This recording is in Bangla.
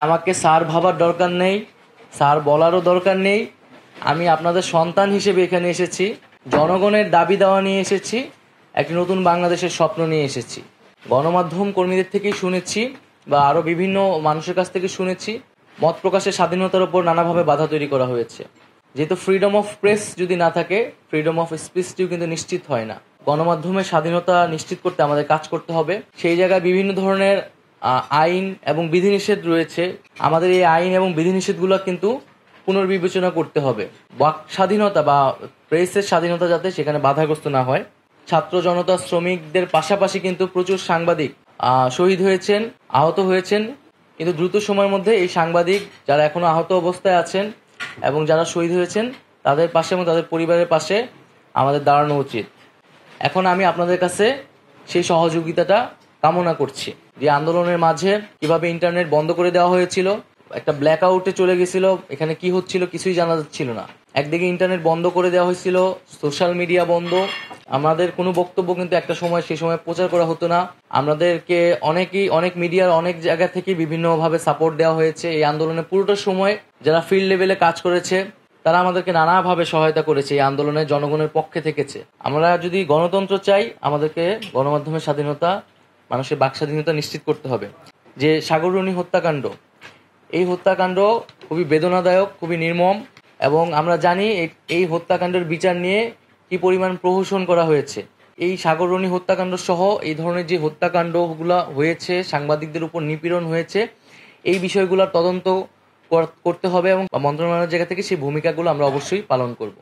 আমাকে স্যার ভাবার দরকার নেই, স্যার বলারও দরকার নেই। আমি আপনাদের সন্তান হিসেবে এখানে এসেছি, জনগণের দাবি দেওয়া নিয়ে এসেছি, একটি নতুন বাংলাদেশের স্বপ্ন নিয়ে এসেছি। গণমাধ্যম কর্মীদের থেকেই শুনেছি বা আরও বিভিন্ন মানুষের কাছ থেকে শুনেছি মত প্রকাশের স্বাধীনতার উপর নানাভাবে বাধা তৈরি করা হয়েছে। যেহেতু ফ্রিডম অফ প্রেস যদি না থাকে, ফ্রিডম অফ স্পিচটিও কিন্তু নিশ্চিত হয় না। গণমাধ্যমের স্বাধীনতা নিশ্চিত করতে আমাদের কাজ করতে হবে। সেই জায়গায় বিভিন্ন ধরনের আইন এবং বিধিনিষেধ রয়েছে। আমাদের এই আইন এবং বিধিনিষেধগুলো কিন্তু পুনর্বিবেচনা করতে হবে। বাক স্বাধীনতা বা প্রেসের স্বাধীনতা যাতে সেখানে বাধাগ্রস্ত না হয়। ছাত্র জনতা শ্রমিকদের পাশাপাশি কিন্তু প্রচুর সাংবাদিক শহীদ হয়েছেন, আহত হয়েছেন। কিন্তু দ্রুত সময়ের মধ্যে এই সাংবাদিক যারা এখনো আহত অবস্থায় আছেন এবং যারা শহীদ হয়েছেন তাদের পাশে এবং তাদের পরিবারের পাশে আমাদের দাঁড়ানো উচিত। এখন আমি আপনাদের কাছে সেই সহযোগিতাটা কামনা করছি। যে আন্দোলনের মাঝে কিভাবে ইন্টারনেট বন্ধ করে দেওয়া হয়েছিল, একটা ব্ল্যাক আউটে চলে গেছিল, এখানে কি হচ্ছিল কিছুই জানা যাচ্ছিল না। একদিকে ইন্টারনেট বন্ধ করে দেওয়া হয়েছিল, সোশ্যাল মিডিয়া বন্ধ, আমাদের কোনো বক্তব্য কিন্তু একটা সময় সেই সময় প্রচার করা হতো না। আমাদেরকে অনেক মিডিয়ার অনেক জায়গা থেকে বিভিন্নভাবে সাপোর্ট দেওয়া হয়েছে। এই আন্দোলনের পুরোটা সময় যারা ফিল্ড লেভেলে কাজ করেছে তারা আমাদেরকে নানাভাবে সহায়তা করেছে, এই আন্দোলনে জনগণের পক্ষে থেকেছে। আমরা যদি গণতন্ত্র চাই, আমাদেরকে গণমাধ্যমের স্বাধীনতা, মানুষের বাক স্বাধীনতা নিশ্চিত করতে হবে। যে সাগররুনি হত্যাকাণ্ড, এই হত্যাকাণ্ড খুবই বেদনাদায়ক, খুবই নির্মম, এবং আমরা জানি এই হত্যাকাণ্ডের বিচার নিয়ে কি পরিমাণ প্রহসন করা হয়েছে। এই সাগররুনি হত্যাকাণ্ড সহ এই ধরনের যে হত্যাকাণ্ডগুলো হয়েছে, সাংবাদিকদের উপর নিপীড়ন হয়েছে, এই বিষয়গুলোর তদন্ত করতে হবে এবং মন্ত্রণালয়ের জায়গা থেকে সেই ভূমিকাগুলো আমরা অবশ্যই পালন করব।